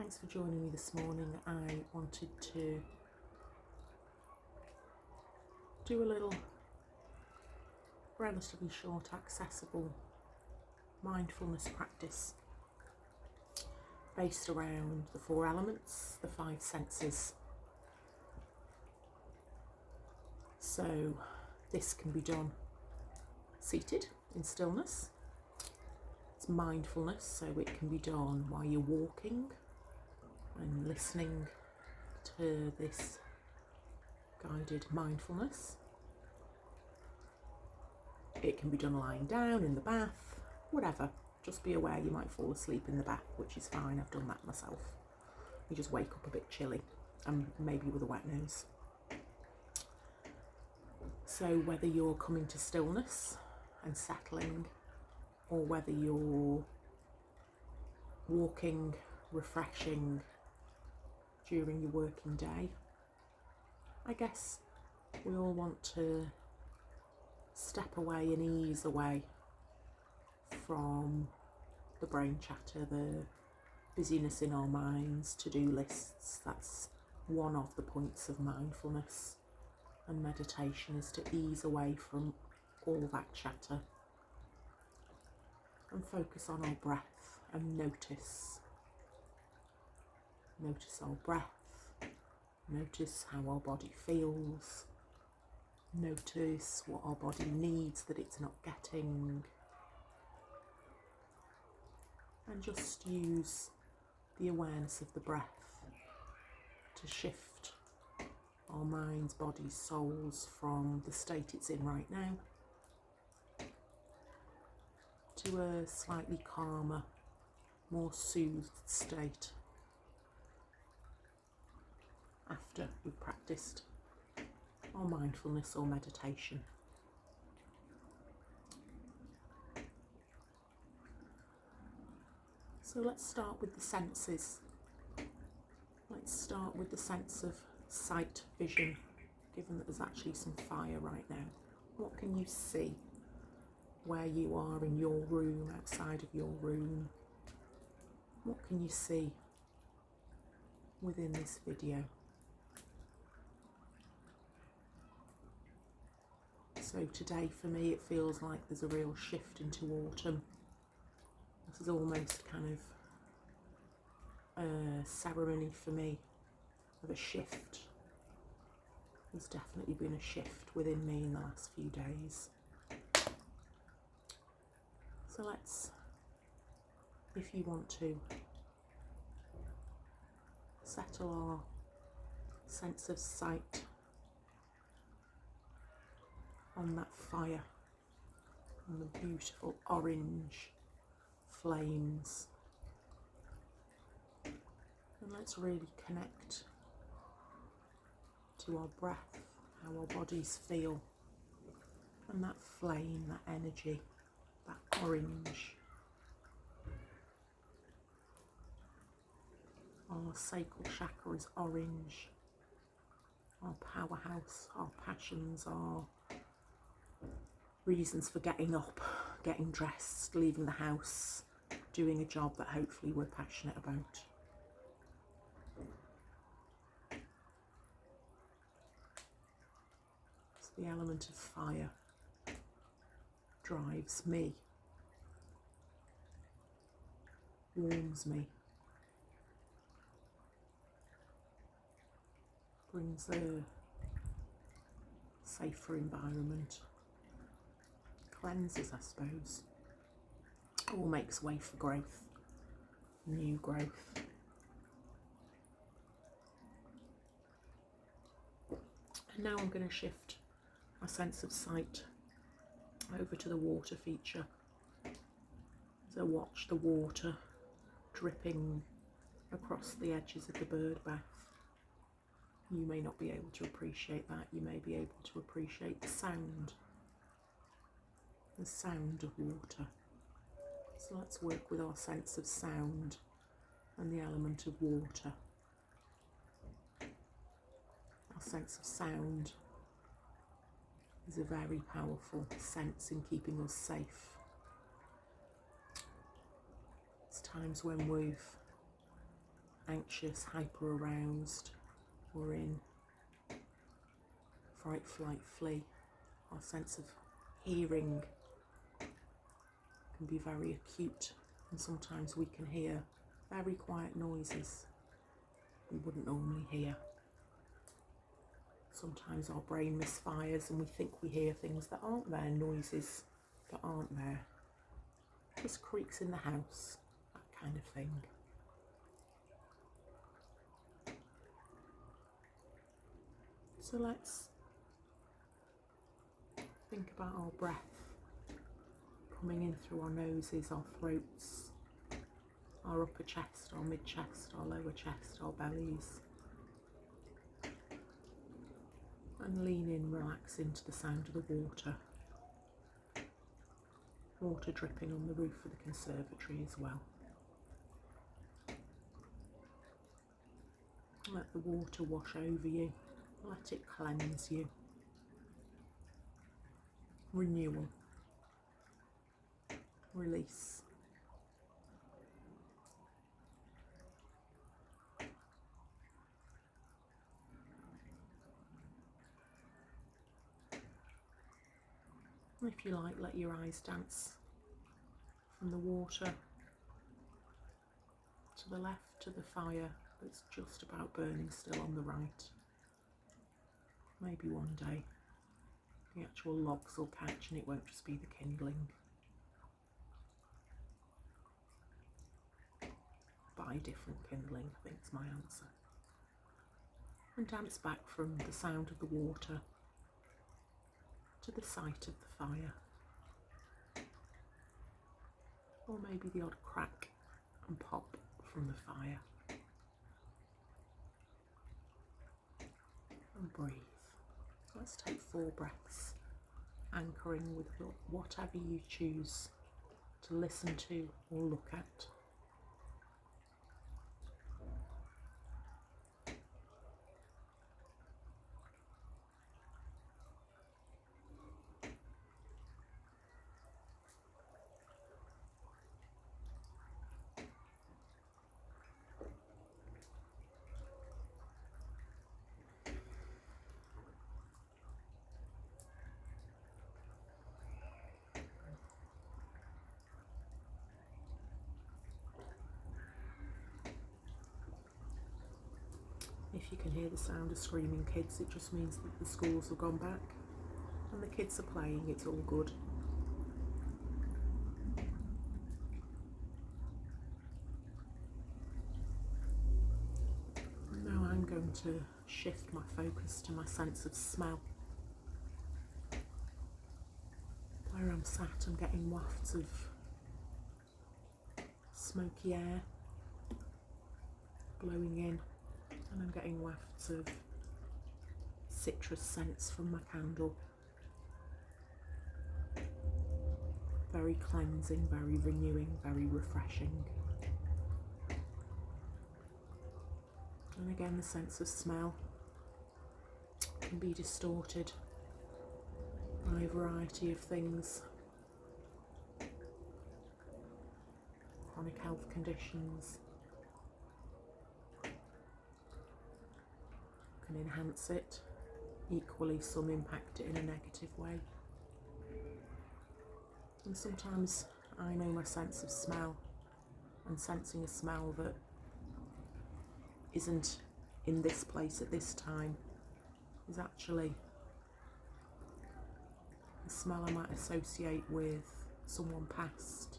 Thanks for joining me this morning. I wanted to do a little relatively short, accessible mindfulness practice based around the 4 elements, the 5 senses. So this can be done seated in stillness. It's mindfulness, so it can be done while you're walking and listening to this guided mindfulness. It can be done lying down in the bath, whatever. Just be aware you might fall asleep in the bath, which is fine. I've done that myself. You just wake up a bit chilly and maybe with a wet nose. So whether you're coming to stillness and settling, or whether you're walking, refreshing during your working day, I guess we all want to step away and ease away from the brain chatter, the busyness in our minds, to-do lists. That's one of the points of mindfulness and meditation, is to ease away from all that chatter and focus on our breath and notice our breath, notice how our body feels, notice what our body needs that it's not getting, and just use the awareness of the breath to shift our minds, bodies, souls from the state it's in right now to a slightly calmer, more soothed state after we've practiced our mindfulness or meditation. So let's start with the senses. Let's start with the sense of sight, vision, given that there's actually some fire right now. What can you see where you are in your room, outside of your room? What can you see within this video? So today for me it feels like there's a real shift into autumn. This is almost kind of a ceremony for me of a shift. There's definitely been a shift within me in the last few days. So let's, if you want to, settle our sense of sight on that fire, on the beautiful orange flames. And let's really connect to our breath, how our bodies feel, and that flame, that energy, that orange. Our sacral chakra is orange. Our powerhouse, our passions, our reasons for getting up, getting dressed, leaving the house, doing a job that hopefully we're passionate about. So the element of fire drives me, warms me, brings a safer environment, cleanses, I suppose, all makes way for growth, new growth. And now I'm going to shift my sense of sight over to the water feature. So watch the water dripping across the edges of the bird bath. You may not be able to appreciate that. You may be able to appreciate the sound of water. So let's work with our sense of sound and the element of water. Our sense of sound is a very powerful sense in keeping us safe. It's times when we've anxious, hyper aroused, or in fright, flight, flee. Our sense of hearing can be very acute, and sometimes we can hear very quiet noises we wouldn't normally hear. Sometimes our brain misfires and we think we hear things that aren't there, noises that aren't there. Just creaks in the house, that kind of thing. So let's think about our breath coming in through our noses, our throats, our upper chest, our mid-chest, our lower chest, our bellies. And lean in, relax into the sound of the water. Water dripping on the roof of the conservatory as well. Let the water wash over you. Let it cleanse you. Renewal. Release. If you like, let your eyes dance from the water to the left to the fire that's just about burning still on the right. Maybe one day the actual logs will catch and it won't just be the kindling. Buy different kindling, I think is my answer. And dance back from the sound of the water to the sight of the fire. Or maybe the odd crack and pop from the fire. And breathe. Let's take 4 breaths, anchoring with whatever you choose to listen to or look at. If you can hear the sound of screaming kids, it just means that the schools have gone back and the kids are playing. It's all good. Now I'm going to shift my focus to my sense of smell. Where I'm sat, I'm getting wafts of smoky air blowing in. And I'm getting wafts of citrus scents from my candle. Very cleansing, very renewing, very refreshing. And again, the sense of smell can be distorted by a variety of things. Chronic health conditions can enhance it. Equally, some impact it in a negative way. And sometimes I know my sense of smell, and sensing a smell that isn't in this place at this time is actually a smell I might associate with someone past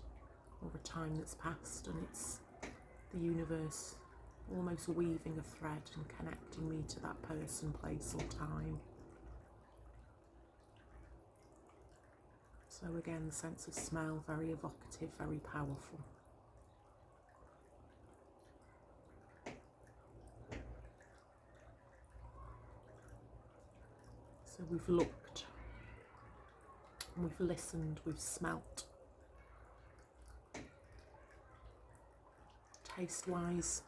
or a time that's passed, and it's the universe almost weaving a thread and connecting me to that person, place or time. So again, the sense of smell, very evocative, very powerful. So we've looked, we've listened, we've smelt. Taste-wise,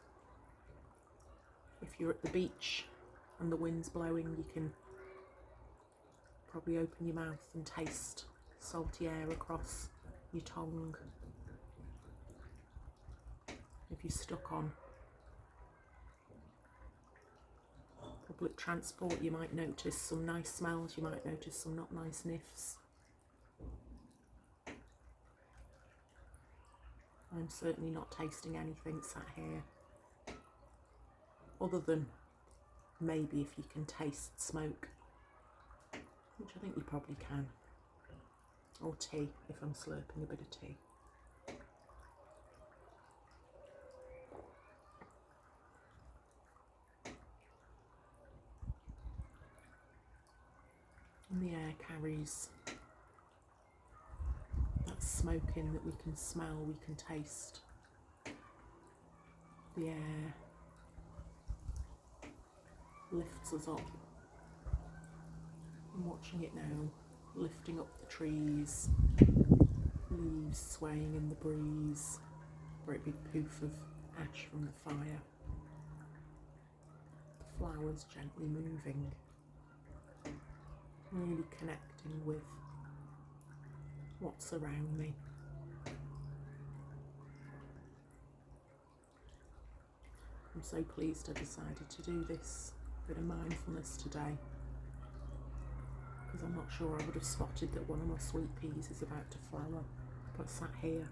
if you're at the beach and the wind's blowing, you can probably open your mouth and taste salty air across your tongue. If you're stuck on Public transport, you might notice some nice smells, you might notice some not nice sniffs. I'm certainly not tasting anything sat here, other than maybe if you can taste smoke, which I think you probably can, or tea if I'm slurping a bit of tea. And the air carries that smoke in that we can smell, we can taste. The air lifts us up. I'm watching it now, lifting up the trees, leaves swaying in the breeze, great big poof of ash from the fire, the flowers gently moving, really connecting with what's around me. I'm so pleased I decided to do this bit of mindfulness today, because I'm not sure I would have spotted that one of my sweet peas is about to flower, but sat here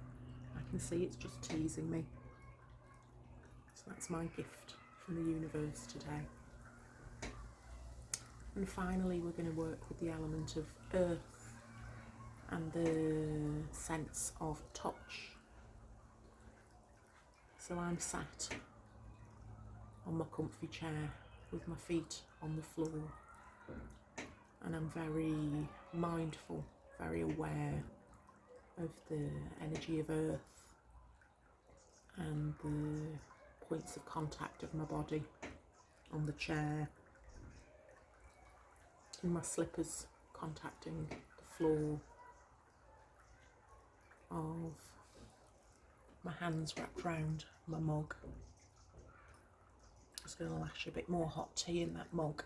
I can see it's just teasing me. So that's my gift from the universe today. And finally we're going to work with the element of earth and the sense of touch. So I'm sat on my comfy chair with my feet on the floor, and I'm very mindful, very aware of the energy of earth and the points of contact of my body on the chair, in my slippers contacting the floor, of my hands wrapped round my mug. Just going to lash a bit more hot tea in that mug.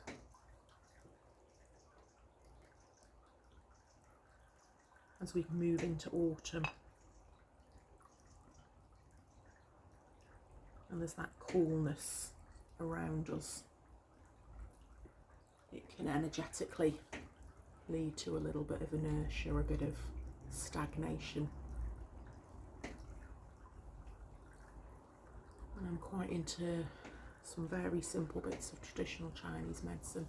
As we move into autumn, and there's that coolness around us, it can energetically lead to a little bit of inertia, a bit of stagnation. And I'm quite into some very simple bits of traditional Chinese medicine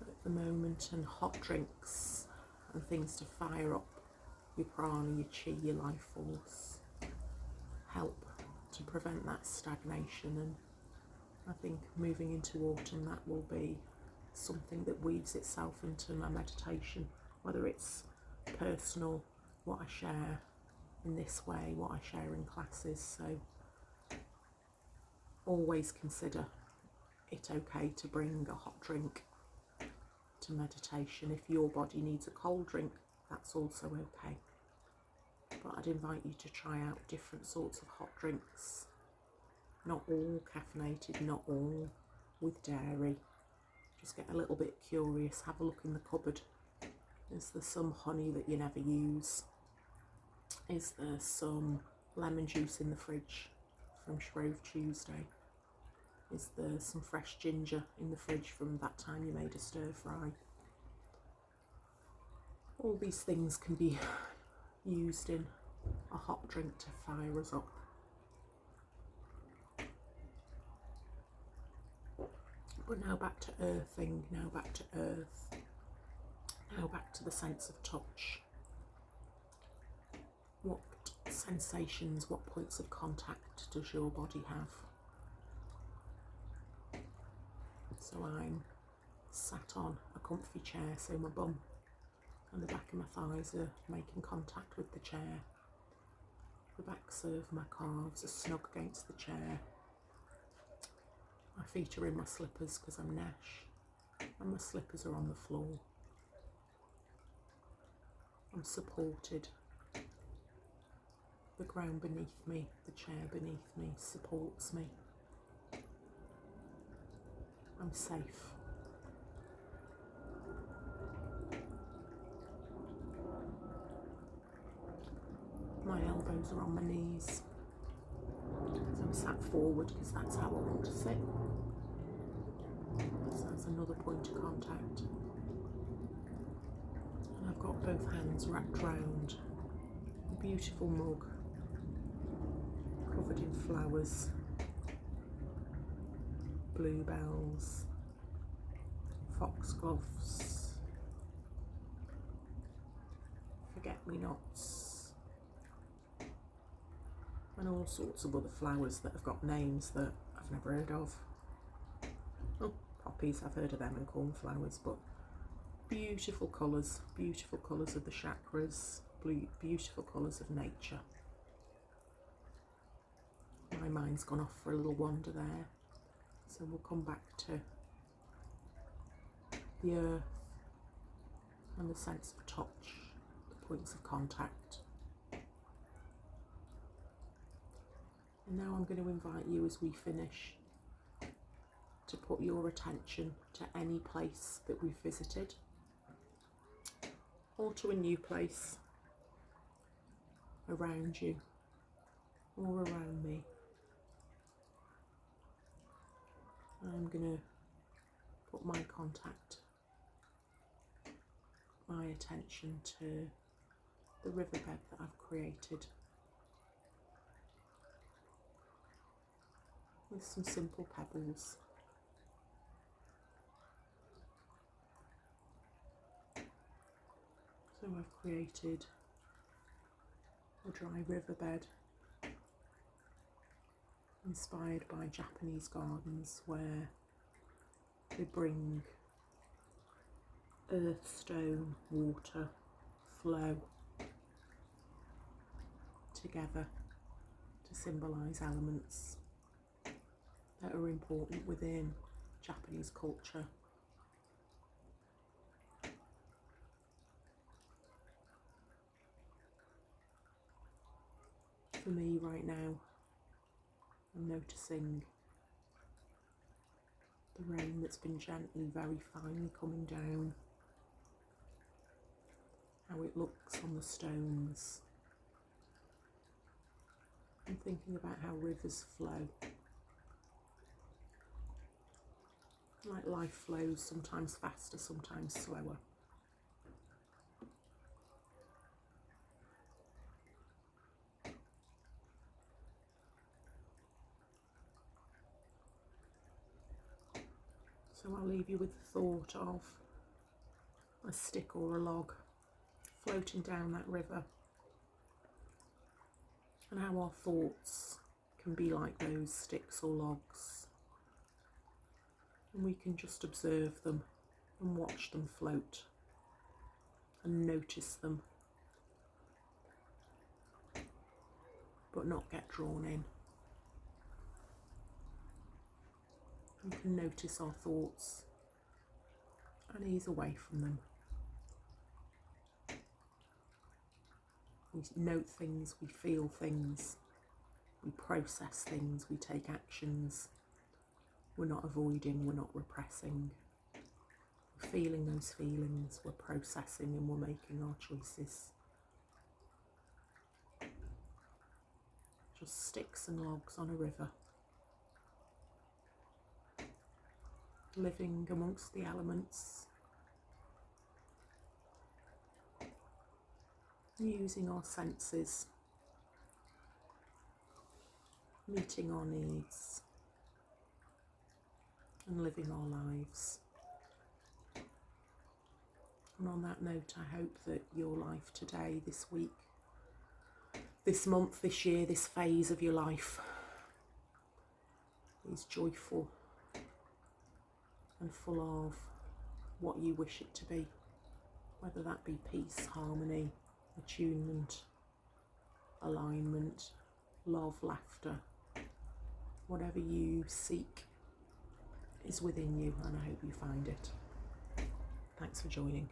at the moment, and hot drinks and things to fire up your prana, your chi, your life force, help to prevent that stagnation. And I think moving into autumn, that will be something that weaves itself into my meditation, whether it's personal, what I share in this way, what I share in classes. So always consider it okay to bring a hot drink to meditation. If your body needs a cold drink, that's also okay. But I'd invite you to try out different sorts of hot drinks, not all caffeinated, not all with dairy. Just get a little bit curious, have a look in the cupboard. Is there some honey that you never use? Is there some lemon juice in the fridge from Shrove Tuesday? Is there some fresh ginger in the fridge from that time you made a stir fry? All these things can be used in a hot drink to fire us up. But now back to earthing, now back to earth, now back to the sense of touch. What sensations, what points of contact does your body have? So I'm sat on a comfy chair, so my bum and the back of my thighs are making contact with the chair. The backs of my calves are snug against the chair. My feet are in my slippers because I'm Nash, and my slippers are on the floor. I'm supported. The ground beneath me, the chair beneath me supports me. I'm safe. My elbows are on my knees. So I'm sat forward because that's how I want to sit. That's another point of contact. And I've got both hands wrapped round a beautiful mug covered in flowers, bluebells, foxgloves, forget-me-nots, and all sorts of other flowers that have got names that I've never heard of. Oh, poppies, I've heard of them, and cornflowers, but beautiful colours of the chakras, beautiful colours of nature. My mind's gone off for a little wander there, so we'll come back to the earth and the sense of touch, the points of contact. And now I'm going to invite you, as we finish, to put your attention to any place that we've visited, or to a new place around you or around me. I'm going to put my contact, my attention to the riverbed that I've created with some simple pebbles. So I've created a dry riverbed inspired by Japanese gardens, where they bring earth, stone, water, flow together to symbolise elements that are important within Japanese culture. For me right now, I'm noticing the rain that's been gently, very finely coming down, how it looks on the stones. I'm thinking about how rivers flow. Like life flows, sometimes faster, sometimes slower. So I'll leave you with the thought of a stick or a log floating down that river, and how our thoughts can be like those sticks or logs, and we can just observe them and watch them float and notice them, but not get drawn in. We can notice our thoughts and ease away from them. We note things, we feel things, we process things, we take actions. We're not avoiding, we're not repressing. We're feeling those feelings, we're processing, and we're making our choices. Just sticks and logs on a river, living amongst the elements, using our senses, meeting our needs, and living our lives. And on that note, I hope that your life today, this week, this month, this year, this phase of your life is joyful and full of what you wish it to be, whether that be peace, harmony, attunement, alignment, love, laughter. Whatever you seek is within you, and I hope you find it. Thanks for joining.